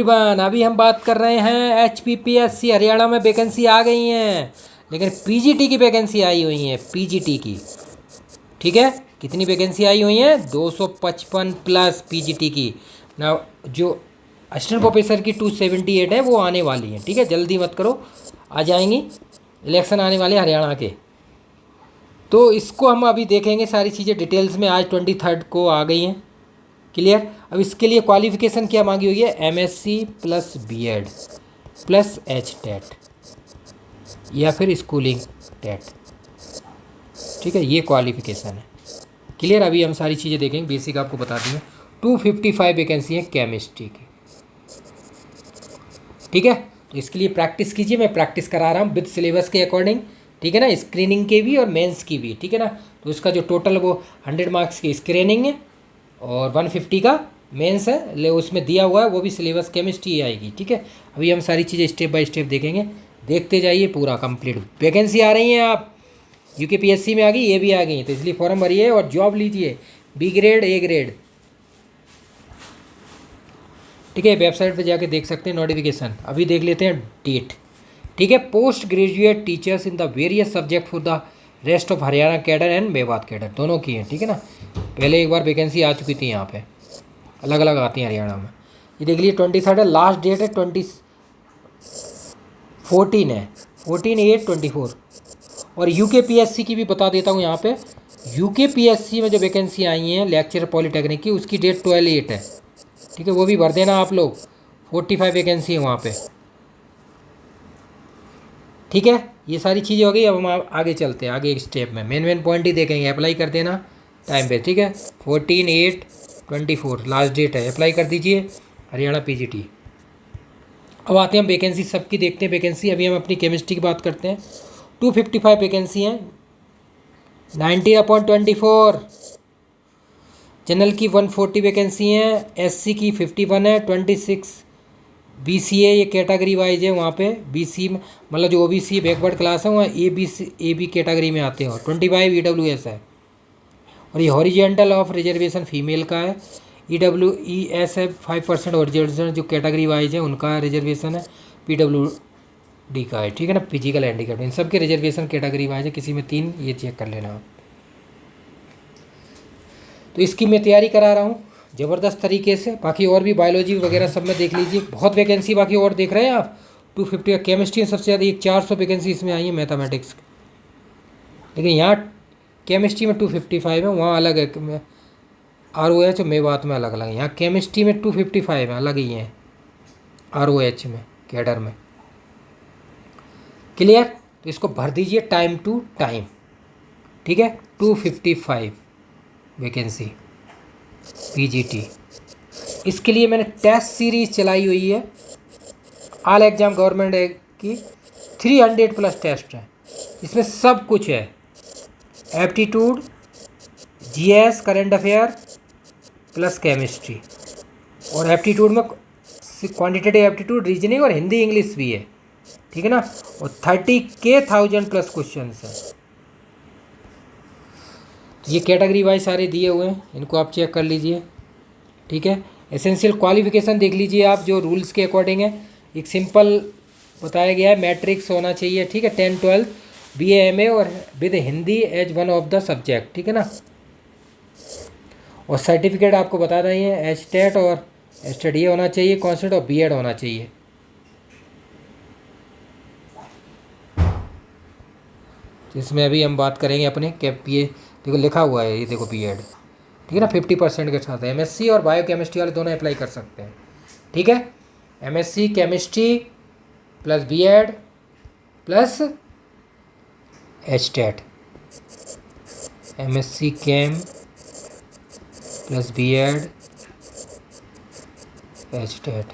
Everyone, अभी हम बात कर रहे हैं HPPSC हरियाणा में वैकेंसी आ गई हैं, लेकिन पीजीटी की वैकेंसी आई हुई हैं पीजीटी की। ठीक है, कितनी वैकेंसी आई हुई हैं? 255 प्लस पीजीटी की ना। जो असिस्टेंट प्रोफेसर की 278 है वो आने वाली हैं। ठीक है, जल्दी मत करो, आ जाएंगी। इलेक्शन आने वाले हरियाणा के, तो इसको हम अभी देखेंगे सारी चीज़ें डिटेल्स में। आज 23 को आ गई हैं। क्लियर। अब इसके लिए क्वालिफिकेशन क्या मांगी हुई है? MSc plus BEd plus HTET या फिर स्कूलिंग टेट। ठीक है, ये क्वालिफिकेशन है। क्लियर। अभी हम सारी चीज़ें देखेंगे, बेसिक आपको बता दी है। 255 वैकेंसी है केमिस्ट्री की। ठीक है, तो इसके लिए प्रैक्टिस कीजिए। मैं प्रैक्टिस करा रहा हूँ विद सिलेबस के अकॉर्डिंग। ठीक है ना, स्क्रीनिंग के भी और मेंस की भी। ठीक है ना, तो इसका जो टोटल वो 100 मार्क्स की स्क्रीनिंग है और 150 का मेंस है, ले उसमें दिया हुआ है, वो भी सिलेबस केमिस्ट्री आएगी। ठीक है, अभी हम सारी चीज़ें स्टेप बाय स्टेप देखेंगे। देखते जाइए पूरा कंप्लीट। वैकेंसी आ रही हैं, आप UKPSC में आ गई, ये भी आ गई, तो इसलिए फॉर्म भरिए और जॉब लीजिए। B grade A grade. ठीक है, वेबसाइट पे जाके देख सकते हैं नोटिफिकेशन। अभी देख लेते हैं डेट। ठीक है, post graduate teachers in the various subject for the rest of Haryana cadre and Mewat cadre, दोनों की हैं। ठीक है ना, पहले एक बार वैकेंसी आ चुकी थी यहाँ पे, अलग अलग आती हैं हरियाणा में। ये देख लीजिए 23 है, लास्ट डेट है 14 है, 14/8/24। और UKPSC की भी बता देता हूँ यहाँ पे। UKPSC में जो वैकेंसी आई हैं लेक्चर पॉलीटेक्निक की, उसकी डेट 12/8 है। ठीक है, वो भी भर देना आप लोग। 45 वैकेंसी है वहाँ पे। ठीक है, ये सारी चीज़ें हो गई। अब हम आगे चलते हैं, आगे एक स्टेप में मेन पॉइंट ही देखेंगे। अप्लाई कर देना टाइम पे। ठीक है, 14/8/24 लास्ट डेट है, अप्लाई कर दीजिए हरियाणा PGT। अब आते हैं हम वैकेंसी सबकी देखते हैं। वैकेंसी अभी हम अपनी केमिस्ट्री की बात करते हैं। 255 वैकेंसी हैं, 19/24। जनरल की 140 वैकेंसी हैं, SC की 51 है, 26 BCA ये कैटेगरी वाइज है। वहाँ पे BC मतलब जो OBC बैकवर्ड क्लास है वहाँ AB कैटेगरी में आते हैं। 25 EWS है, और ये हॉरिजेंटल ऑफ रिजर्वेशन फीमेल का है। EWES है 5% हॉरिजेंटल जो कैटेगरी वाइज है उनका रिजर्वेशन है। PWD का है। ठीक है ना, फिजिकल हैंडीकैप, इन सब के रिजर्वेशन कैटेगरी वाइज है, किसी में 3, ये चेक कर लेना आप। तो इसकी मैं तैयारी करा रहा हूँ ज़बरदस्त तरीके से। बाकी और भी बायोलॉजी वगैरह सब में देख लीजिए, बहुत वैकेंसी बाकी और देख रहे हैं आप। 250 केमिस्ट्री सबसे ज़्यादा, एक 400 वैकेंसी इसमें आई है मैथमेटिक्स। लेकिन यहाँ केमिस्ट्री में 255 है, वहाँ अलग है। ROH मेवात में अलग अलग है। यहाँ केमिस्ट्री में 255 है, अलग ही हैं ROH में कैडर में। क्लियर। तो इसको भर दीजिए टाइम टू टाइम। ठीक है, 255 वैकेंसी PGT। इसके लिए मैंने टेस्ट सीरीज चलाई हुई है, ऑल एग्जाम गवर्नमेंट की 300 प्लस टेस्ट है। इसमें सब कुछ है, aptitude, GS current affair plus chemistry. और एप्टीट्यूड में क्वांटिटेटिव एप्टीट्यूड, रीजनिंग और हिंदी इंग्लिश भी है। ठीक है ना, और 30,000 प्लस क्वेश्चन है। तो ये कैटेगरी वाइज सारे दिए हुए हैं, इनको आप चेक कर लीजिए। ठीक है, एसेंशियल क्वालिफिकेशन देख लीजिए आप, जो रूल्स के अकॉर्डिंग है। एक सिंपल बताया गया है, मैट्रिक्स होना चाहिए। ठीक है, 10-12 BA MA और with Hindi as one of the subject. ठीक है ना, और सर्टिफिकेट आपको बता रहे हैं HTET और HTET ये होना चाहिए, कॉन्सेप्ट और BEd होना चाहिए। इसमें अभी हम बात करेंगे अपने ये देखो लिखा हुआ है, ये देखो BEd। ठीक है ना, 50% के साथ है। MSc और बायो केमिस्ट्री वाले दोनों अप्लाई कर सकते हैं। ठीक है, MSc chemistry plus BEd plus HTET, MSc केम प्लस BEd HTET।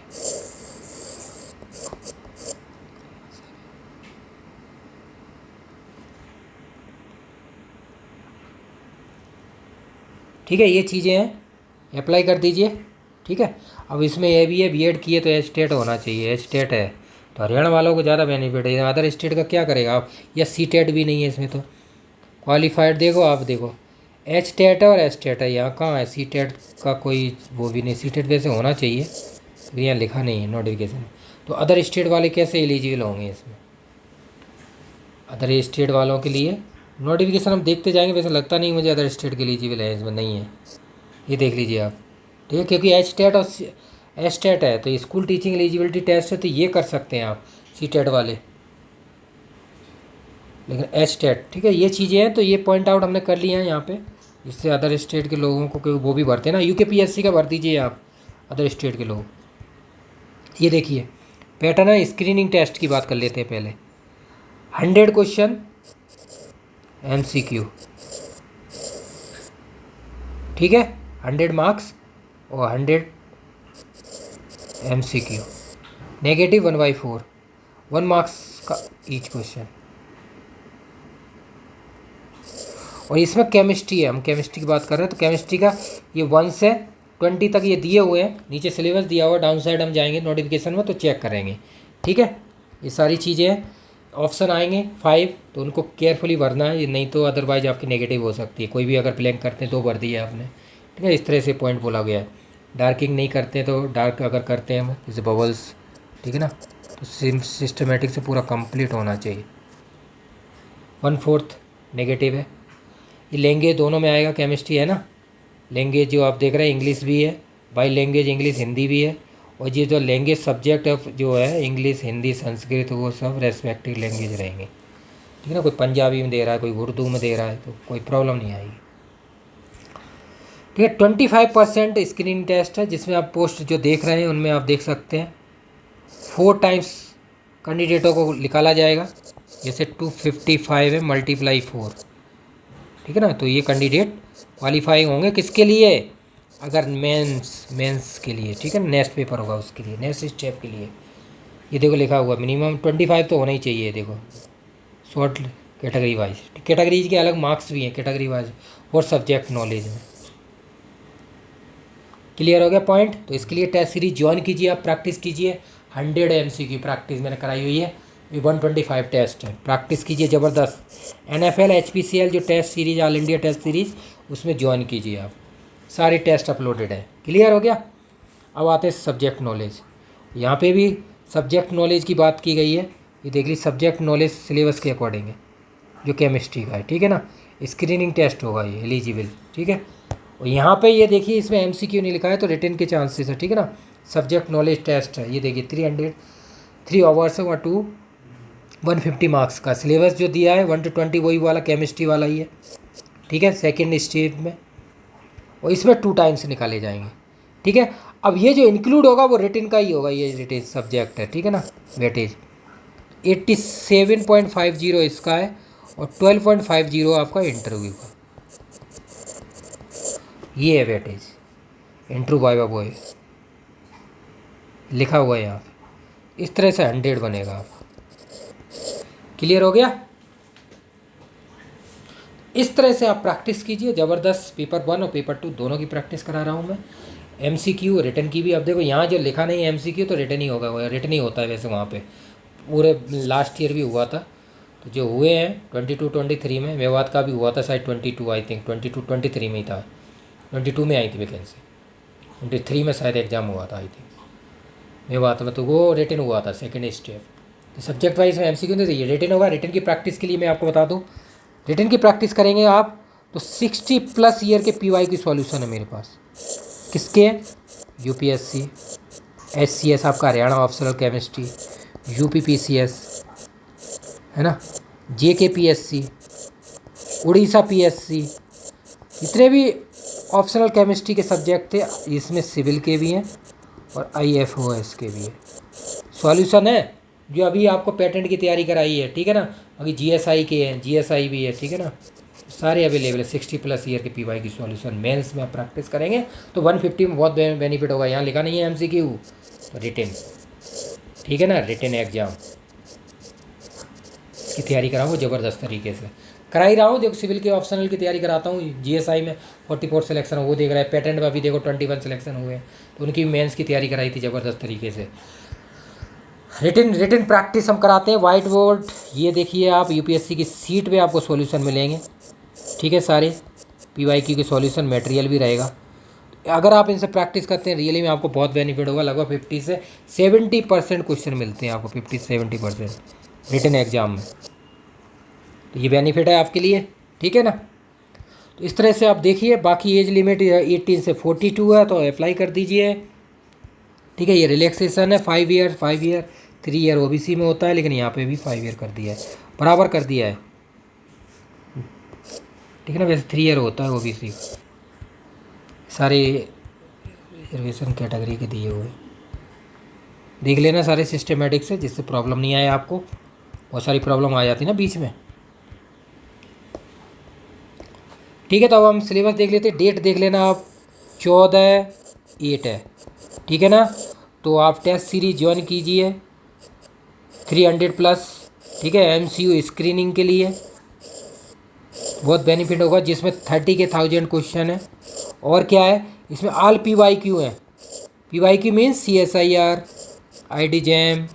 ठीक है, ये चीज़ें हैं, अप्लाई कर दीजिए। ठीक है, अब इसमें ये भी है BEd किए तो HTET होना चाहिए। HTET है तो हरियाणा वालों को ज़्यादा बेनिफिट है, अदर स्टेट का क्या करेगा आप। या CTET भी नहीं है इसमें, तो क्वालिफाइड देखो आप, देखो HTET है और HTET है। यहाँ कहाँ है CTET का कोई वो भी नहीं। CTET वैसे होना चाहिए, यहाँ लिखा नहीं है नोटिफिकेशन। तो अदर स्टेट वाले कैसे एलिजिबल होंगे इसमें? अदर स्टेट वालों के लिए नोटिफिकेशन हम देखते जाएंगे, वैसे लगता नहीं मुझे अदर स्टेट के एलिजिबल है, इसमें नहीं है। ये देख लीजिए आप, ठीक है, क्योंकि एच टेट और एस टेट है, तो स्कूल टीचिंग एलिजिबिलिटी टेस्ट है, तो ये कर सकते हैं आप सी टेट वाले, लेकिन एच टेट, ठीक है, ये चीज़ें हैं। तो ये पॉइंट आउट हमने कर लिया है यहाँ पे, इससे अदर स्टेट के लोगों को वो भी भरते हैं ना, UKPSC का भर दीजिए आप, अदर स्टेट के लोग। ये देखिए पैटर्न है, स्क्रीनिंग टेस्ट की बात कर लेते हैं पहले। 100 क्वेश्चन MCQ, ठीक है, 100 मार्क्स और 100 MCQ, नेगेटिव 1/4, 1 मार्क्स का ईच क्वेश्चन। और इसमें केमिस्ट्री है, हम केमिस्ट्री की बात कर रहे हैं, तो केमिस्ट्री का ये 1 से 20 तक ये दिए हुए हैं, नीचे सिलेबस दिया हुआ, डाउन साइड हम जाएंगे नोटिफिकेशन में तो चेक करेंगे, ठीक है। ये सारी चीज़ें हैं, ऑप्शन आएंगे 5, तो उनको केयरफुली भरना है, ये नहीं तो अदरवाइज आपकी नेगेटिव हो सकती है। कोई भी अगर ब्लैंक करते हैं तो भर दिया आपने, ठीक है, इस तरह से पॉइंट बोला गया है। डार्किंग नहीं करते तो डार्क अगर करते हैं हम, जैसे बबल्स, ठीक है ना, तो सिस्टमेटिक से पूरा कंप्लीट होना चाहिए। 1/4 नेगेटिव है। ये लैंग्वेज दोनों में आएगा, केमिस्ट्री है ना, लैंग्वेज जो आप देख रहे हैं इंग्लिश भी है, बाई लैंग्वेज इंग्लिश हिंदी भी है, और ये जो लैंग्वेज सब्जेक्ट ऑफ जो है इंग्लिश हिंदी संस्कृत, वो सब रेस्पेक्टिव लैंग्वेज रहेंगे, ठीक है ना। कोई पंजाबी में दे रहा है, कोई उर्दू में दे रहा है, तो कोई प्रॉब्लम नहीं आएगी, ठीक है। 25% स्क्रीनिंग टेस्ट है, जिसमें आप पोस्ट जो देख रहे हैं उनमें आप देख सकते हैं 4 टाइम्स कैंडिडेटों को निकाला जाएगा, जैसे 255 है, × 4, ठीक है ना। तो ये कैंडिडेट क्वालिफाई होंगे किसके लिए? अगर मेंस के लिए, ठीक है ना, नेक्स्ट पेपर होगा उसके लिए, नेक्स्ट स्टेप के लिए। ये देखो लिखा हुआ मिनिमम 25 तो होना ही चाहिए, देखो शॉर्ट कैटेगरी वाइज, कैटेगरीज के अलग मार्क्स भी हैं कैटेगरी वाइज, और सब्जेक्ट नॉलेज में। क्लियर हो गया पॉइंट? तो इसके लिए टेस्ट सीरीज ज्वाइन कीजिए, आप प्रैक्टिस कीजिए। 100 MCQ प्रैक्टिस मैंने कराई हुई है, ये 125 टेस्ट है, प्रैक्टिस कीजिए ज़बरदस्त। NFL HPCL जो test series, all India test series, उसमें ज्वाइन कीजिए आप, सारी टेस्ट अपलोडेड है। क्लियर हो गया? अब आते हैं सब्जेक्ट नॉलेज। यहाँ पे भी सब्जेक्ट नॉलेज की बात की गई है, ये देख ली, सब्जेक्ट नॉलेज सिलेबस के अकॉर्डिंग है, जो केमिस्ट्री का है, ठीक है ना। स्क्रीनिंग टेस्ट होगा ये एलिजिबल, ठीक है। और यहाँ पे ये देखिए इसमें MCQ नहीं लिखा है, तो रिटन के चांसेस है, ठीक है ना। सब्जेक्ट नॉलेज टेस्ट है, ये देखिए 3 आवर्स है, 150 मार्क्स का सिलेबस जो दिया है 1 to 20 वही वाला केमिस्ट्री वाला ही है, ठीक है, सेकेंड स्टेज में। और इसमें 2 टाइम्स निकाले जाएंगे, ठीक है। अब ये जो इंक्लूड होगा वो रिटन का ही होगा, ये रिटन सब्जेक्ट है, ठीक है ना। वेटेज 87.50 इसका है, और 12.50 आपका इंटरव्यू का, ये है वेटेज। इंटरव्यू वाइवा बॉय लिखा हुआ है यहाँ पे, इस तरह से 100 बनेगा आप। क्लियर हो गया? इस तरह से आप प्रैक्टिस कीजिए ज़बरदस्त। पेपर 1 और पेपर 2 दोनों की प्रैक्टिस करा रहा हूँ मैं। MCQ रिटन की भी, अब देखो यहाँ जो लिखा नहीं है MCQ, तो रिटन ही होगा, रिटन ही होता है वैसे वहाँ पे, पूरे लास्ट ईयर भी हुआ था। तो जो हुए हैं 22-23 में, मेवात का भी हुआ था शायद 22 आई थिंक, 22-23 में ही था, 22 में आई थी वैकेंसी, 23 में शायद एग्ज़ाम हुआ था आई थिंक मेवात में, तो वो रिटन हुआ था सेकेंड स्टेप। तो सब्जेक्ट वाइज में MCQ नहीं, ये रिटन होगा। रिटन की प्रैक्टिस के लिए मैं आपको बता दूँ, रिटन की प्रैक्टिस करेंगे आप तो 60+ ईयर के PY की सॉल्यूशन है मेरे पास। किसके? UPSC, SCS आपका हरियाणा ऑप्शनल केमिस्ट्री, UPPCS है ना, JKPSC, उड़ीसा PSC, जितने भी ऑप्शनल केमिस्ट्री के सब्जेक्ट थे, इसमें सिविल के भी हैं और IFOS के भी हैं। सॉल्यूशन है जो अभी आपको पेटेंट की तैयारी कराई है, ठीक है ना। अभी GSI के हैं, GSI भी है, ठीक है ना, सारे अवेलेबल है। 60+ ईयर के PY की सॉल्यूशन मेंस में आप प्रैक्टिस करेंगे तो 150 में बहुत बेनिफिट होगा। यहाँ लिखा नहीं है MCQ, तो रिटन, ठीक है ना, रिटन एग्जाम की तैयारी कराऊँ ज़बरदस्त तरीके से करा ही रहा हूँ। देखो सिविल के ऑप्शनल की तैयारी कराता हूँ, GSI में 44 सिलेक्शन वो देख रहा है, पेटेंट में अभी देखो 21 सिलेक्शन हुए हैं, तो उनकी मेंस की तैयारी कराई थी ज़बरदस्त तरीके से। रिटन प्रैक्टिस हम कराते हैं, वाइट बोर्ड। ये देखिए आप, UPSC की सीट पे आपको सॉल्यूशन मिलेंगे, ठीक है, सारे PYQ के सॉल्यूशन मटेरियल भी रहेगा। अगर आप इनसे प्रैक्टिस करते हैं रियली में आपको बहुत बेनिफिट होगा। लगभग 50 से 70% क्वेश्चन मिलते हैं आपको, 50 से 70% रिटन एग्जाम में। तो ये बेनिफिट है आपके लिए, ठीक है ना। तो इस तरह से आप देखिए। बाकी एज लिमिट 18 से 42 है, तो अप्लाई कर दीजिए, ठीक है। ये रिलैक्सेशन है 5 ईयर, 5 ईयर, 3 ईयर ओबीसी में होता है, लेकिन यहाँ पे भी 5 ईयर कर दिया है, बराबर कर दिया है, ठीक है ना। वैसे 3 ईयर होता है ओबीसी, सारे रिजर्वेशन कैटेगरी के दिए हुए। देख लेना सारे सिस्टमेटिक से, जिससे प्रॉब्लम नहीं आए आपको। बहुत सारी प्रॉब्लम आ जाती है ना बीच में, ठीक है। तो अब हम सिलेबस देख लेते हैं। डेट देख लेना आप, 14/8 है, ठीक है ना। तो आप टेस्ट सीरीज ज्वाइन कीजिए 300+, ठीक है। MCU स्क्रीनिंग के लिए बहुत बेनिफिट होगा, जिसमें 30 के 1000 क्वेश्चन है। और क्या है इसमें, ऑल PYQ है। PYQ means CSIR, ID JAM,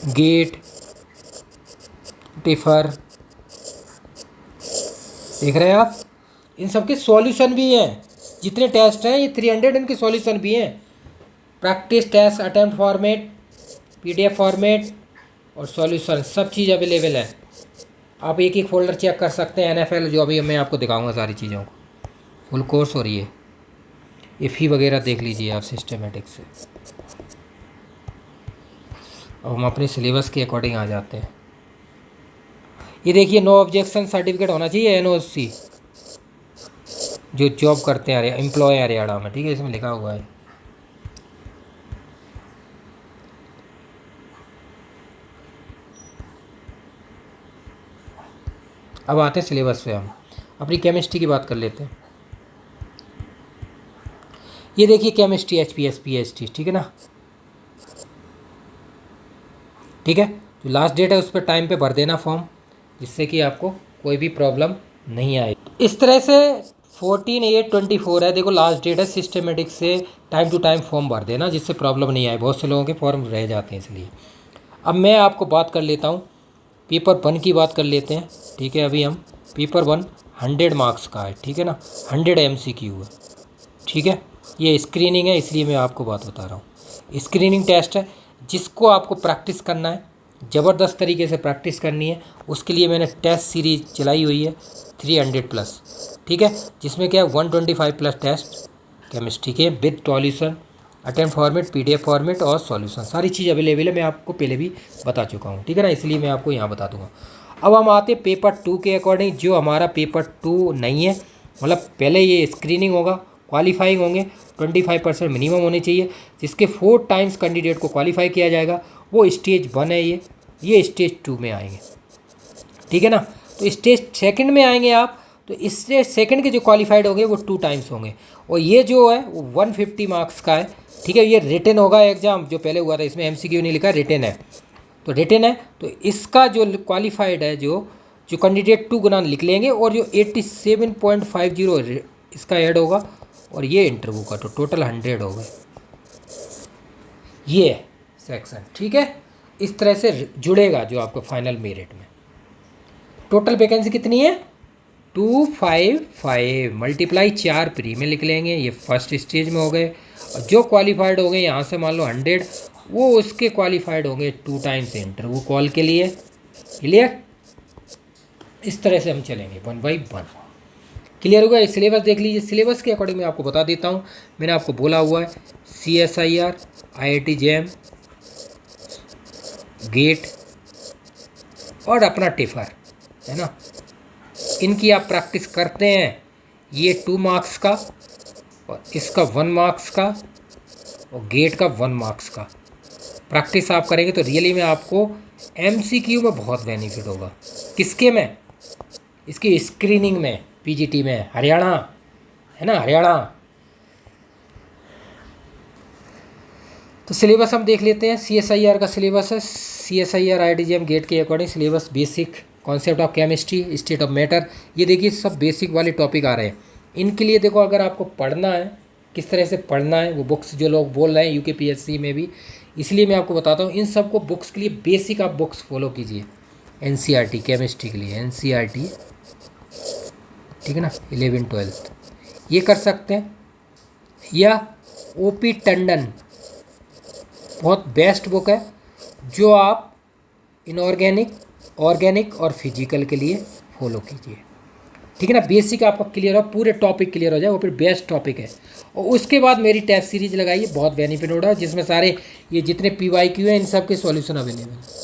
GATE, TIFR, देख रहे हैं आप। इन सब के सॉल्यूशन भी हैं, जितने टेस्ट हैं ये 300 इनके सॉल्यूशन भी हैं। Practice test, attempt format, PDF format और सॉल्यूशन, सब चीज़ अवेलेबल है। आप एक एक फोल्डर चेक कर सकते हैं। NFL जो अभी मैं आपको दिखाऊंगा सारी चीज़ों को, फुल कोर्स हो रही है। ये फी वगैरह देख लीजिए आप सिस्टमेटिक से। अब हम अपने सिलेबस के अकॉर्डिंग आ जाते हैं। ये देखिए, नो ऑब्जेक्शन सर्टिफिकेट होना चाहिए, NOC, जो जॉब करते हैं एम्प्लॉय हरियाणा में, ठीक है, इसमें लिखा हुआ है। अब आते हैं सिलेबस पे। हम अपनी केमिस्ट्री की बात कर लेते हैं। ये देखिए केमिस्ट्री HPS PhD, ठीक है ना, ठीक है। जो लास्ट डेट है उस पर टाइम पे भर देना फॉर्म, जिससे कि आपको कोई भी प्रॉब्लम नहीं आए। इस तरह से 14/8/24 है, देखो लास्ट डेट है। सिस्टमेटिक से टाइम टू टाइम फॉर्म भर देना, जिससे प्रॉब्लम नहीं आए। बहुत से लोगों के फॉर्म रह जाते हैं इसलिए। अब मैं आपको बात कर लेता हूँ, पेपर 1 की बात कर लेते हैं, ठीक है। अभी हम पेपर 1 100 मार्क्स का है, ठीक है ना, 100 MCQ है, ठीक है। ये स्क्रीनिंग है, इसलिए मैं आपको बात बता रहा हूँ। स्क्रीनिंग टेस्ट है, जिसको आपको प्रैक्टिस करना है, ज़बरदस्त तरीके से प्रैक्टिस करनी है। उसके लिए मैंने टेस्ट सीरीज चलाई हुई है 300+, ठीक है, जिसमें क्या है 125+ टेस्ट केमिस्ट्री के with solution, attempt format, PDF format और सॉल्यूशन, सारी चीज़ अवेलेबल है। मैं आपको पहले भी बता चुका हूँ, ठीक है ना, इसलिए मैं आपको यहाँ बता दूँगा। अब हम आते हैं पेपर 2 के अकॉर्डिंग। जो हमारा पेपर 2 नहीं है, मतलब पहले ये स्क्रीनिंग होगा, क्वालिफाइंग होंगे, 25% मिनिमम होने चाहिए, जिसके 4 टाइम्स कैंडिडेट को क्वालिफाई किया जाएगा। वो स्टेज 1 है, ये स्टेज 2 में आएंगे, ठीक है ना। तो स्टेज 2 में आएंगे आप, तो स्टेज 2 के जो क्वालिफाइड होंगे वो 2 टाइम्स होंगे। और ये जो है वो 150 मार्क्स का है, ठीक है। ये रिटन होगा एग्ज़ाम, जो पहले हुआ था इसमें MCQ नहीं लिखा, रिटन है, तो रिटन है। तो इसका जो क्वालिफाइड है, जो कैंडिडेट 2 गुना लिख लेंगे, और जो 87.50 इसका ऐड होगा, और ये इंटरव्यू का तो टोटल 100 हो गए। ये सेक्शन, ठीक है। इस तरह से जुड़ेगा जो आपको फाइनल मेरिट में। टोटल वैकेंसी कितनी है, 255 मल्टीप्लाई 4 प्री में लिख लेंगे, ये फर्स्ट स्टेज में हो गए। और जो क्वालिफाइड हो गए यहाँ से मान लो 100, वो उसके क्वालिफाइड होंगे 2 टाइम्स इंटरव्यू कॉल के लिए। क्लियर, इस तरह से हम चलेंगे 1 by 1। क्लियर होगा। सिलेबस देख लीजिए, सिलेबस के अकॉर्डिंग मैं आपको बता देता हूँ। मैंने आपको बोला हुआ है CSIR, IIT जैम, गेट और अपना टिफर, है ना, इनकी आप प्रैक्टिस करते हैं। ये 2 मार्क्स का, और इसका 1 मार्क्स का, और गेट का 1 मार्क्स का प्रैक्टिस आप करेंगे तो रियली में आपको MCQ में बहुत बेनिफिट होगा। किसके में, इसकी स्क्रीनिंग में, PGT में, हरियाणा है ना, हरियाणा। तो सिलेबस हम देख लेते हैं। CSIR का सिलेबस है, CSIR IIT जैम गेट के according syllabus, basic concept of chemistry, state of matter, ये देखिए सब बेसिक वाले टॉपिक आ रहे हैं। इनके लिए देखो, अगर आपको पढ़ना है, किस तरह से पढ़ना है, वो बुक्स जो लोग बोल रहे हैं UKPSC में भी, इसलिए मैं आपको बताता हूँ। इन सबको बुक्स के लिए बेसिक आप बुक्स फॉलो कीजिए। NCERT केमिस्ट्री के लिए NCERT, ठीक है ना, 11th 12th ये कर सकते हैं, या ओपी टंडन, बहुत बेस्ट बुक है जो आप इनऑर्गेनिक, ऑर्गेनिक और फिजिकल के लिए फॉलो कीजिए। ठीक है ना, बेसिक आपका क्लियर हो, पूरे टॉपिक क्लियर हो जाए, वो फिर बेस्ट टॉपिक है। और उसके बाद मेरी टेस्ट सीरीज लगाइए, बहुत बेनिफिट हो रहा है, जिसमें सारे ये जितने PYQ हैं इन सब के सॉल्यूशन अवेलेबल है।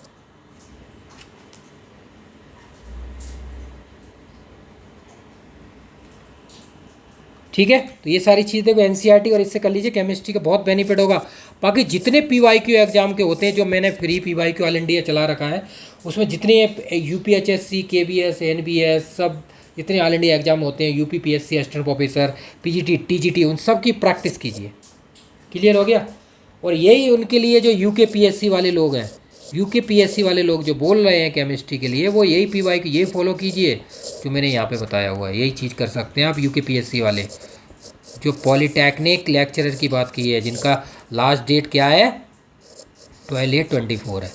ठीक है, तो ये सारी चीज़ें देखो NCERT और इससे कर लीजिए, केमिस्ट्री का बहुत बेनिफिट होगा। बाकी जितने PYQ एग्जाम के होते हैं, जो मैंने फ्री PYQ ऑल इंडिया चला रखा है, उसमें जितने UPHSC, KBS, NBS सब जितने ऑल इंडिया एग्जाम होते हैं, UPPSC assistant professor, PGT, TGT, उन सब की प्रैक्टिस कीजिए। क्लियर हो गया। और यही उनके लिए जो UKPSC वाले लोग हैं, UKPSC वाले लोग जो बोल रहे हैं केमिस्ट्री के लिए, वो यही PYQ ये फॉलो कीजिए जो मैंने यहाँ पे बताया हुआ है, यही चीज़ कर सकते हैं आप। UKPSC वाले जो पॉलीटेक्निक लेक्चरर की बात की है, जिनका लास्ट डेट क्या है, 12/8/24 है,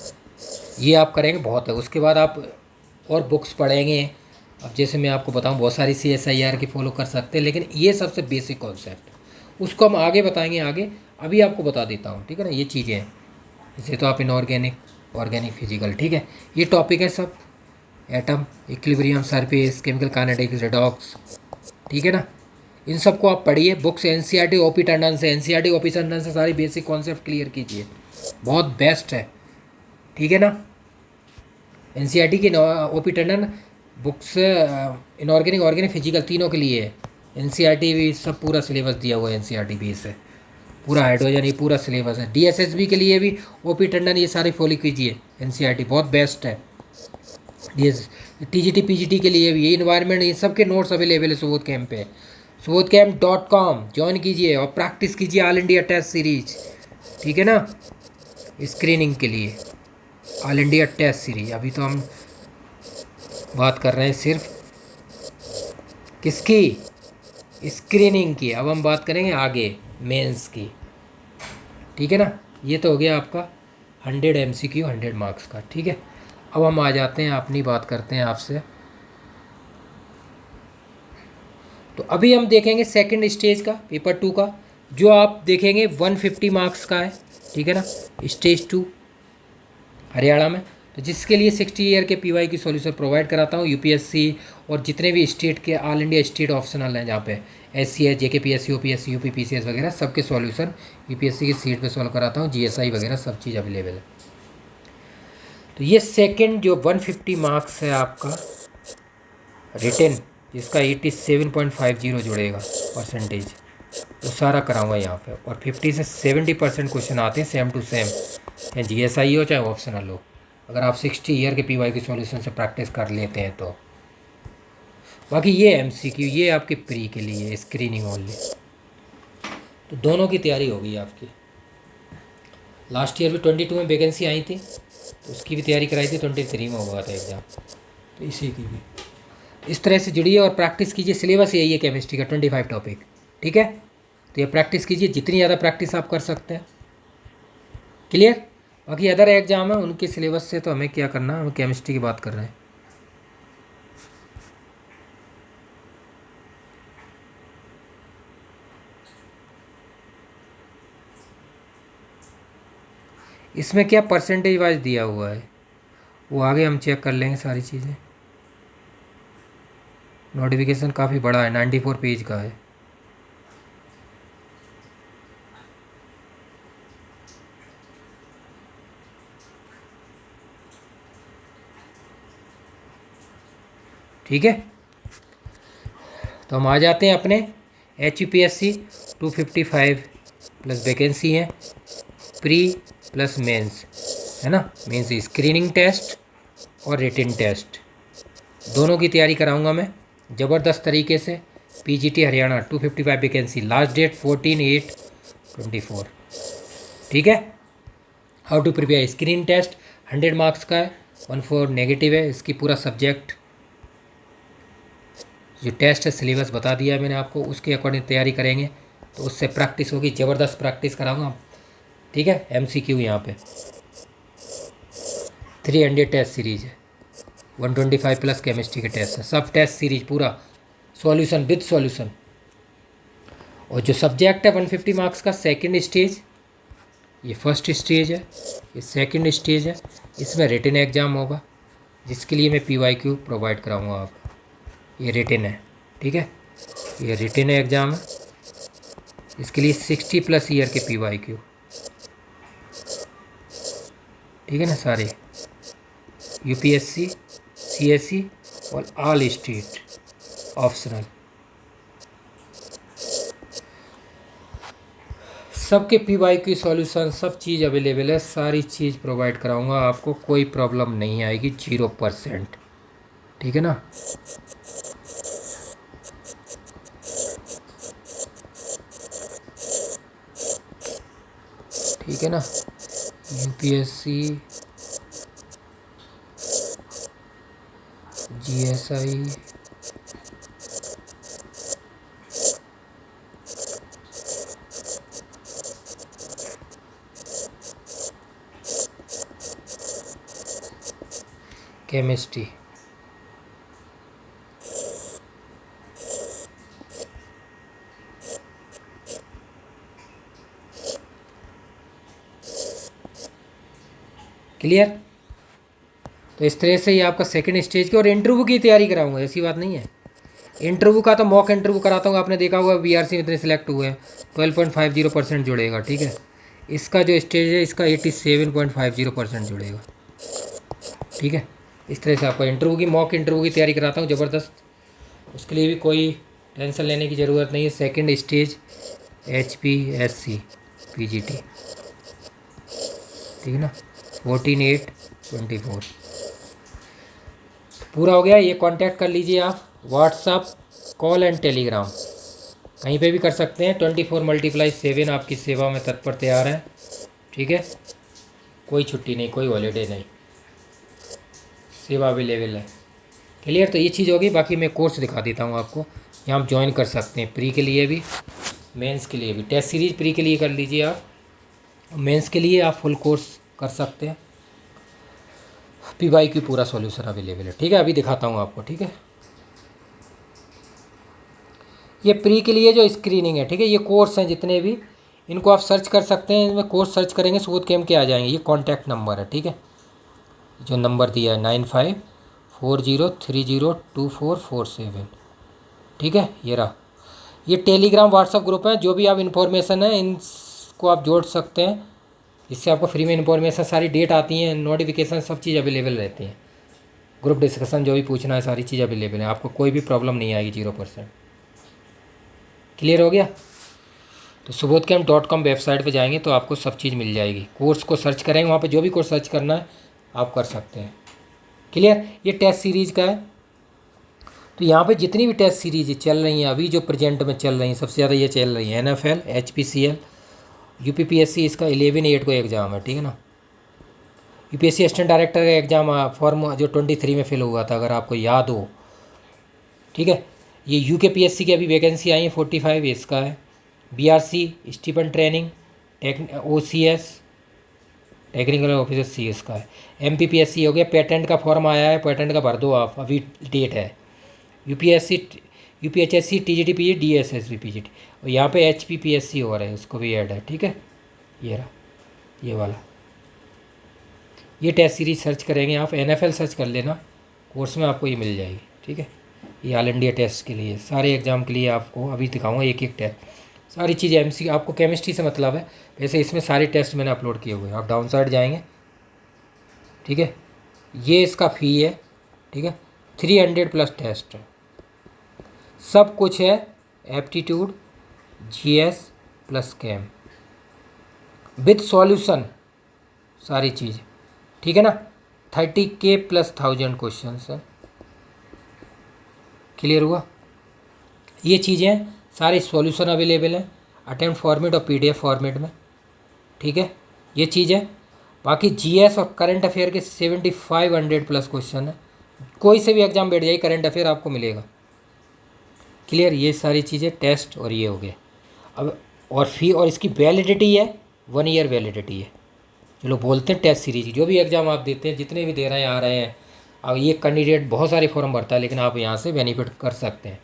ये आप करेंगे बहुत है। उसके बाद आप और बुक्स पढ़ेंगे। अब जैसे मैं आपको बताऊं, बहुत सारी CSIR की फॉलो कर सकते हैं, लेकिन ये सबसे बेसिक कॉन्सेप्ट, उसको हम आगे बताएंगे आगे। अभी आपको बता देता हूँ, ठीक है ना, ये चीज़ें हैं। जैसे तो आप इनऑर्गेनिक, ऑर्गेनिक, फिजिकल, ठीक है, ये टॉपिक है सब। Atom, equilibrium, surface, chemical kinetics, redox, ठीक है ना, इन सबको आप पढ़िए। बुक्स NCERT OP टंडन से, NCERT OP टंडन से सारी बेसिक कॉन्सेप्ट क्लियर कीजिए, बहुत बेस्ट है। ठीक है ना, NCERT की OP Tandon books inorganic, organic, physical तीनों के लिए है। NCERT भी सब पूरा सिलेबस दिया हुआ है, NCERT भी इससे पूरा हाइड्रोजन, ये पूरा सिलेबस है। DSSB के लिए भी OP टंडन ये सारे फॉलो कीजिए, NCERT बहुत बेस्ट है। TGT PGT के लिए भी ये इन्वायरमेंट, ये सब के नोट्स अवेलेबल है सुबोध कैंप पे, subodhcamp.com ज्वाइन कीजिए और प्रैक्टिस कीजिए ऑल इंडिया टेस्ट सीरीज। ठीक है ना, स्क्रीनिंग के लिए ऑल इंडिया टेस्ट सीरीज। अभी तो हम बात कर रहे हैं सिर्फ किसकी, स्क्रीनिंग की। अब हम बात करेंगे आगे मेंस की। ठीक है ना, ये तो हो गया आपका 100 MCQ 100 मार्क्स का। ठीक है, अब हम आ जाते हैं, अपनी बात करते हैं आपसे। तो अभी हम देखेंगे सेकंड स्टेज का, पेपर 2 का, जो आप देखेंगे 150 मार्क्स का है। ठीक है ना, स्टेज 2 हरियाणा में, तो जिसके लिए 60 ईयर के PYQ सॉल्यूशन प्रोवाइड कराता हूँ। UPSC और जितने भी स्टेट के ऑल इंडिया स्टेट ऑप्शनल हैं, जहाँ पे SCS, JKPSC, OPSC, UPPCS वगैरह सबके सॉल्यूशन UPSC की सीट पे सॉल्व कराता हूँ। GSI वगैरह सब चीज़ अवेलेबल है। तो ये सेकंड जो 150 मार्क्स है आपका रिटन, जिसका 87.50 जुड़ेगा परसेंटेज, वो सारा कराऊंगा यहाँ पे। और 50 से 70% क्वेश्चन आते हैं सेम टू सेम, चाहे GSI हो चाहे ऑप्शनल हो, अगर आप 60 ईयर के PYQ सॉल्यूशन से प्रैक्टिस कर लेते हैं तो। बाकी ये MCQ ये आपके प्री के लिए, स्क्रीनिंग ओनली। तो दोनों की तैयारी हो गई आपकी। लास्ट ईयर भी 22 में वैकेंसी आई थी, तो उसकी भी तैयारी कराई थी, 23 में हुआ था एग्ज़ाम, तो इसी की भी। इस तरह से जुड़िए और प्रैक्टिस कीजिए। सिलेबस यही है केमिस्ट्री का, 25 टॉपिक। ठीक है, तो ये प्रैक्टिस कीजिए, जितनी ज़्यादा प्रैक्टिस आप कर सकते हैं। क्लियर। बाकी अदर एग्जाम है उनके सिलेबस से तो हमें क्या करना है, हम केमिस्ट्री की बात कर रहे हैं। इसमें क्या परसेंटेज वाइज दिया हुआ है, वो आगे हम चेक कर लेंगे सारी चीज़ें। नोटिफिकेशन काफ़ी बड़ा है, 94 पेज का है। ठीक है, तो हम आ जाते हैं अपने HPSC 255 प्लस वैकेंसी है, प्री प्लस मेंस है ना। मेंस स्क्रीनिंग टेस्ट और रिटन टेस्ट दोनों की तैयारी कराऊंगा मैं ज़बरदस्त तरीके से। PGT Haryana 255 vacancy, last date 14/8/24। ठीक है, how to prepare screen test 100 marks का है, 14 नेगेटिव है। इसकी पूरा सब्जेक्ट जो टेस्ट है सिलेबस बता दिया है मैंने आपको, उसके अकॉर्डिंग तैयारी करेंगे तो उससे प्रैक्टिस होगी, ज़बरदस्त प्रैक्टिस कराऊंगा। ठीक है, MCQ यहाँ पे 300 टेस्ट सीरीज है, 125 प्लस केमिस्ट्री के टेस्ट है, सब टेस्ट सीरीज पूरा सॉल्यूशन विद सॉल्यूशन। और जो सब्जेक्ट है 150 मार्क्स का सेकंड स्टेज, ये फर्स्ट स्टेज है, ये सेकंड स्टेज है, इसमें रिटन एग्ज़ाम होगा जिसके लिए मैं PYQ प्रोवाइड कराऊंगा आपको। ये रिटन है, ठीक है, ये रिटन एग्ज़ाम है, इसके लिए 60+ ईयर के PYQ, ठीक है ना, सारे UPSC, CSE और ऑल स्टेट ऑप्शनल, सबके PYQ सॉल्यूशन सब चीज़ अवेलेबल है, सारी चीज़ प्रोवाइड कराऊंगा आपको, कोई प्रॉब्लम नहीं आएगी, 0%, ठीक है ना। ठीक है ना, UPSC, GSI, केमिस्ट्री, क्लियर। तो इस तरह से ये आपका सेकंड स्टेज के, और इंटरव्यू की तैयारी कराऊंगा, ऐसी बात नहीं है। इंटरव्यू का तो मॉक इंटरव्यू कराता हूँ, आपने देखा होगा BRC में इतने सिलेक्ट हुए हैं, 12.50% जुड़ेगा, ठीक है। इसका जो स्टेज है इसका 87.50% जुड़ेगा, ठीक है। इस तरह से आपको इंटरव्यू की, मॉक इंटरव्यू की तैयारी कराता हूँ ज़बरदस्त, उसके लिए भी कोई टेंशन लेने की ज़रूरत नहीं है। सेकंड स्टेज HPSC PGT, ठीक है ना, 14/8/24 पूरा हो गया। ये कांटेक्ट कर लीजिए आप, व्हाट्सअप, कॉल एंड टेलीग्राम, कहीं पे भी कर सकते हैं। 24/7 आपकी सेवा में तत्पर तैयार है, ठीक है। कोई छुट्टी नहीं, कोई हॉलीडे नहीं, सेवा अवेलेबल है, क्लियर। तो ये चीज़ होगी। बाकी मैं कोर्स दिखा देता हूँ आपको, यहाँ आप ज्वाइन कर सकते हैं, प्री के लिए भी, मेंस के लिए भी। टेस्ट सीरीज प्री के लिए कर लीजिए आप, मेंस के लिए आप फुल कोर्स कर सकते हैं। PYQ पूरा सॉल्यूशन अवेलेबल है, ठीक है। अभी दिखाता हूँ आपको, ठीक है। ये प्री के लिए जो स्क्रीनिंग है, ठीक है, ये कोर्स हैं जितने भी, इनको आप सर्च कर सकते हैं। इनमें कोर्स सर्च करेंगे सुबोध कैम के आ जाएंगे। ये कॉन्टैक्ट नंबर है, ठीक है, जो नंबर दिया है 9540302447, ठीक है, ये रहा। ये टेलीग्राम व्हाट्सअप ग्रुप है, जो भी आप इन्फॉर्मेशन है इनको आप जोड़ सकते हैं, इससे आपको फ्री में इन्फॉर्मेशन, सारी डेट आती हैं, नोटिफिकेशन, सब चीज़ अवेलेबल रहती हैं। ग्रुप डिस्कशन जो भी पूछना है सारी चीज़ अवेलेबल है, आपको कोई भी प्रॉब्लम नहीं आएगी, 0%, क्लियर हो गया। तो subodhcamp.com वेबसाइट पे जाएंगे तो आपको सब चीज़ मिल जाएगी। कोर्स को सर्च करेंगे, वहाँ पे जो भी कोर्स सर्च करना है आप कर सकते हैं, क्लियर। ये टेस्ट सीरीज़ का है। तो यहाँ पे जितनी भी टेस्ट सीरीज चल रही हैं अभी, जो प्रेजेंट में चल रही हैं, सबसे ज़्यादा ये चल रही हैं NFL, HPCL, UPPSC, इसका 11/8 को एग्ज़ाम है, ठीक है ना। UPSC असिस्टेंट डायरेक्टर का एग्ज़ाम फॉर्म जो 23 में फिल हुआ था, अगर आपको याद हो, ठीक है। ये UKPSC की अभी वैकेंसी आई है 45, इसका है। BRC stipend training, OCS technical officer CS का है। MPPSC हो गया, पेटेंट का फॉर्म आया है, पेटेंट का भर दो आप, अभी डेट है। UPSC, UPHSC, TGT PG, DSSB PGT, और यहाँ पे HPPSC हो रहा है, उसको भी ऐड है, ठीक है। ये रहा, ये वाला, ये टेस्ट सीरीज सर्च करेंगे आप, NFL सर्च कर लेना, कोर्स में आपको ये मिल जाएगी, ठीक है। ये ऑल इंडिया टेस्ट के लिए, सारे एग्ज़ाम के लिए आपको अभी दिखाऊंगा एक एक टेस्ट, सारी चीज़ें MC, आपको केमिस्ट्री से मतलब है, वैसे इसमें सारे टेस्ट मैंने अपलोड किए हुए हैं। आप डाउन साइड जाएंगे, ठीक है, ये इसका फ़ी है, ठीक है, 300+ टेस्ट है, सब कुछ है, एप्टीट्यूड, GS प्लस कैम विथ सॉल्यूशन, सारी चीज़, ठीक है ना। 30K + 1000 क्वेश्चन है, क्लियर हुआ। ये चीज़ें सारे सॉल्यूशन अवेलेबल हैं, अटेम्प्ट फॉर्मेट और PDF फॉर्मेट में, ठीक है, ये चीज़ है। बाकी GS और करंट अफेयर के 7500+ क्वेश्चन है, कोई से भी एग्ज़ाम बैठ जाए करंट अफेयर आपको मिलेगा, क्लियर। ये सारी चीज़ें टेस्ट, और ये हो गया अब। और फी, और इसकी वैलिडिटी है 1 ईयर वैलिडिटी है। जो लोग बोलते हैं टेस्ट सीरीज, जो भी एग्ज़ाम आप देते हैं, जितने भी दे रहे हैं आ रहे हैं, अब ये कैंडिडेट बहुत सारे फॉर्म भरता है, लेकिन आप यहाँ से बेनिफिट कर सकते हैं,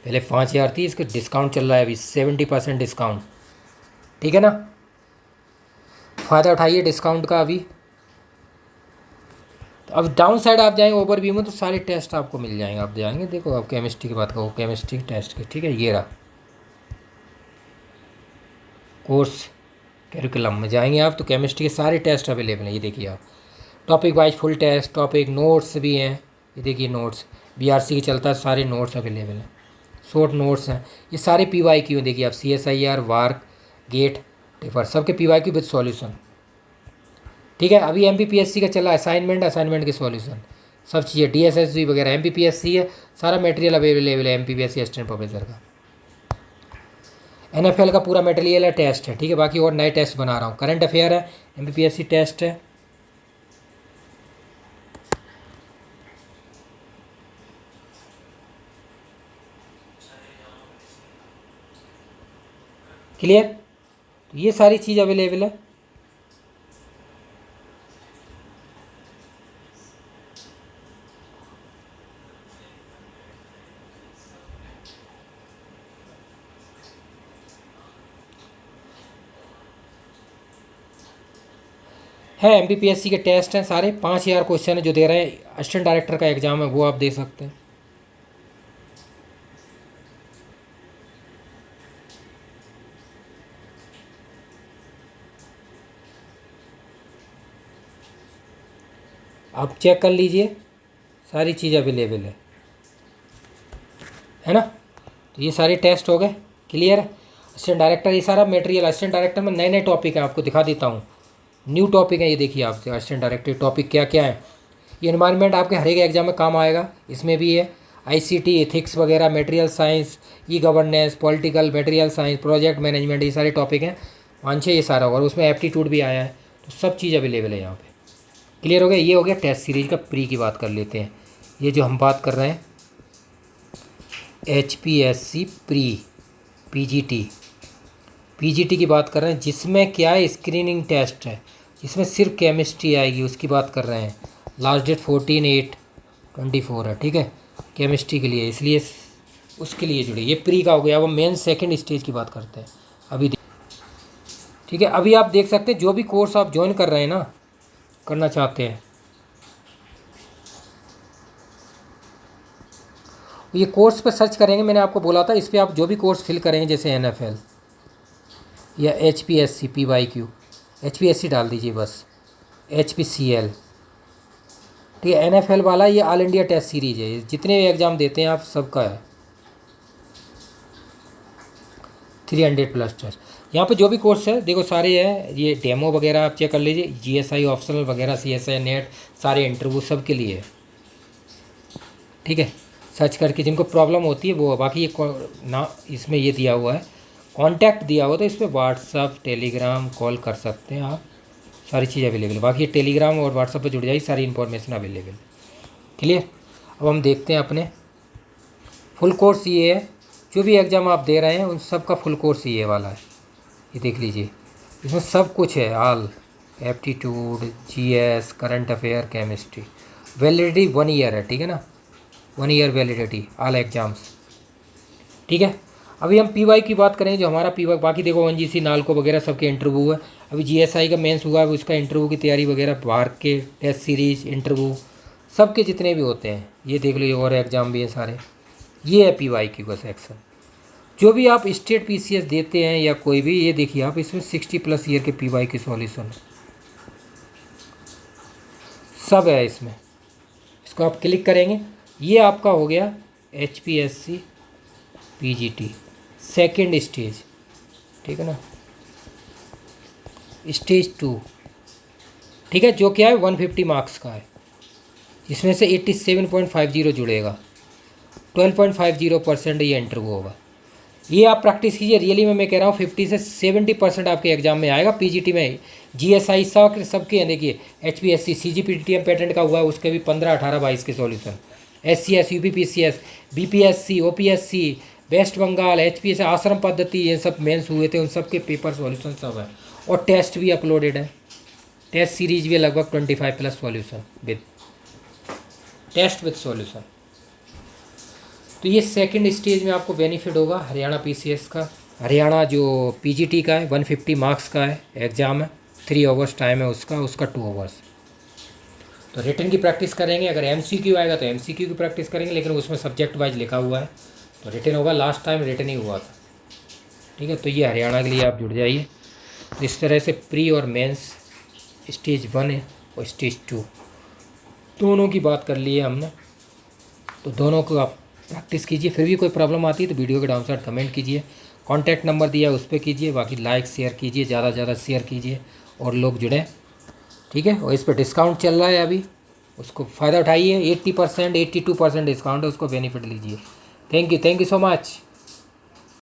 पहले 5,000 थी, इसका डिस्काउंट चल रहा है अभी 70% डिस्काउंट, ठीक है ना। फ़ायदा उठाइए डिस्काउंट का अभी। तो अब डाउन साइड आप जाएंगे ओवरव्यू में तो सारे टेस्ट आपको मिल जाएंगे। आप जाएंगे, देखो आप केमिस्ट्री की बात करो, केमिस्ट्री टेस्ट की, ठीक है, ये रहा कोर्स करिकुलम में जाएंगे आप तो केमिस्ट्री के सारे टेस्ट अवेलेबल हैं। ये देखिए आप, topic wise full test, topic notes भी हैं, ये देखिए नोट्स बीआरसी की चलता है, सारे नोट्स अवेलेबल हैं, शॉर्ट नोट्स हैं, ये सारे PYQ देखिए आप, CSIR, वार्क, गेट, टिफर, सबके PYQ विद सॉल्यूशन, ठीक है। अभी MPPSC का चला असाइनमेंट, असाइनमेंट के सॉल्यूशन, सब चीज़ें DSSB वगैरह MPPSC है, सारा मटेरियल अवेलेबल है MPPSC असिस्टेंट प्रोफेसर का। NFL का पूरा मटेरियल है, टेस्ट है, ठीक है। बाकी और नए टेस्ट बना रहा हूँ, करंट अफेयर है, MPPSC टेस्ट है। क्लियर, तो ये सारी चीज़ अवेलेबल है। MPPSC के टेस्ट हैं सारे, 5,000 क्वेश्चन है जो दे रहे हैं, असिस्टेंट डायरेक्टर का एग्ज़ाम है वो आप दे सकते हैं। आप चेक कर लीजिए, सारी चीज़ अवेलेबल है ना। तो ये सारे टेस्ट हो गए, क्लियर। असिस्टेंट डायरेक्टर, ये सारा मटेरियल असिस्टेंट डायरेक्टर में नए नए टॉपिक हैं, आपको दिखा देता हूँ, न्यू टॉपिक है, ये देखिए आप असिस्टेंट डायरेक्टर टॉपिक क्या क्या है। ये एनवायरनमेंट आपके हर एक एग्जाम में काम आएगा, इसमें भी है ICT, एथिक्स वगैरह, material science, governance, political, material science, project management, ये सारे टॉपिक हैं 5-6, ये सारा, और उसमें एप्टीट्यूड भी आया है, तो सब चीज़ अवेलेबल है यहाँ पे। क्लियर हो गया। ये हो गया टेस्ट सीरीज का प्री की बात कर लेते हैं। ये जो हम बात कर रहे हैं HPSC प्री PGT की बात कर रहे हैं, जिसमें क्या है स्क्रीनिंग टेस्ट है, जिसमें सिर्फ केमिस्ट्री आएगी, उसकी बात कर रहे हैं। लास्ट डेट 14/8/24 है, ठीक है, केमिस्ट्री के लिए, इसलिए उसके लिए जुड़े। ये प्री का हो गया। वो मेन सेकंड स्टेज की बात करते हैं अभी, ठीक है। अभी आप देख सकते हैं जो भी कोर्स आप ज्वाइन कर रहे हैं ना, करना चाहते हैं, ये कोर्स पर सर्च करेंगे, मैंने आपको बोला था, इस पर आप जो भी कोर्स फिल करेंगे, जैसे NFL या HPSC PYQ, HPSC डाल दीजिए बस, HPCL, ठीक है। NFL वाला ये ऑल इंडिया टेस्ट सीरीज है, जितने भी एग्ज़ाम देते हैं आप सबका है, 300+ टेस्ट। यहाँ पे जो भी कोर्स है देखो सारे हैं, ये डेमो वगैरह आप चेक कर लीजिए, GSI ऑप्शनल वगैरह, CSI नेट, सारे इंटरव्यू सब के लिए है, ठीक है। सर्च करके जिनको प्रॉब्लम होती है वो, बाकी ये ना इसमें ये दिया हुआ है, कांटेक्ट दिया हुआ, तो इस पर व्हाट्सअप, टेलीग्राम, कॉल कर सकते हैं आप, सारी चीज़ अवेलेबल है। बाकी ये टेलीग्राम और व्हाट्सअप पे जुड़ जाइए, सारी इन्फॉर्मेशन अवेलेबल। क्लियर। अब हम देखते हैं अपने फुल कोर्स। ये है जो भी एग्ज़ाम आप दे रहे हैं उन सब का फुल कोर्स ये वाला है, ये देख लीजिए, इसमें सब कुछ है, all aptitude, GS, current affair, chemistry. Validity 1 year है, ठीक है ना, 1 ईयर वैलिडिटी ऑल एग्जाम्स, ठीक है। अभी हम PY की बात करें, जो हमारा PY, बाकी देखो ONGC, नालको वगैरह सबके इंटरव्यू है। अभी GSI का मेंस हुआ है, उसका इंटरव्यू की तैयारी वगैरह, बाहर के टेस्ट सीरीज इंटरव्यू सबके जितने भी होते हैं ये देख लीजिए, और एग्ज़ाम भी है सारे। ये है PYQ का सेक्शन। जो भी आप स्टेट PCS देते हैं या कोई भी, ये देखिए आप, इसमें 60+ ईयर के PYQ सॉल्यूशन सब है इसमें। इसको आप क्लिक करेंगे, ये आपका हो गया HPSC PGT सेकेंड स्टेज, ठीक है ना, स्टेज 2, ठीक है, जो क्या है 150 मार्क्स का है, इसमें से 87.50 जुड़ेगा, 12.50% ये इंटरव्यू होगा। ये आप प्रैक्टिस कीजिए, रियली में मैं कह रहा हूँ 50 से 70% आपके एग्जाम में आएगा। PGT में GSI सबके हैं, देखिए HPSC CGPTM पैटर्न का हुआ है, उसके भी 15, 18, 22 के solution. SCS, UPPCS, BPSC, OPSC, West Bengal, HPS, आश्रम पद्धति, ये सब मेंस हुए थे, उन सब के पेपर सॉल्यूशन सब है, और टेस्ट भी अपलोडेड है। टेस्ट सीरीज भी है लगभग 25+ solution with test with solution. तो ये सेकंड स्टेज में आपको बेनिफिट होगा हरियाणा पीसीएस का। हरियाणा जो पीजीटी का है 150 मार्क्स का है एग्ज़ाम है, 3 आवर्स टाइम है उसका 2 आवर्स। तो रिटन की प्रैक्टिस करेंगे, अगर एमसीक्यू आएगा तो एमसीक्यू की प्रैक्टिस करेंगे, लेकिन उसमें सब्जेक्ट वाइज लिखा हुआ है। तो रिटन होगा, लास्ट टाइम रिटन ही हुआ था। ठीक है, तो ये हरियाणा के लिए आप जुड़ जाइए। तो इस तरह से प्री और मेंस स्टेज 1 है और स्टेज 2 दोनों की बात कर ली है हमने। तो दोनों को आप प्रैक्टिस कीजिए। फिर भी कोई प्रॉब्लम आती है तो वीडियो के डाउन साइड कमेंट कीजिए, कॉन्टैक्ट नंबर दिया है उस पर कीजिए, बाकी लाइक शेयर कीजिए, ज़्यादा से ज़्यादा शेयर कीजिए और लोग जुड़ें। ठीक है, और इस पर डिस्काउंट चल रहा है अभी, उसको फ़ायदा उठाइए। 80% 82% डिस्काउंट है, उसको बेनिफिट लीजिए। Thank you so much.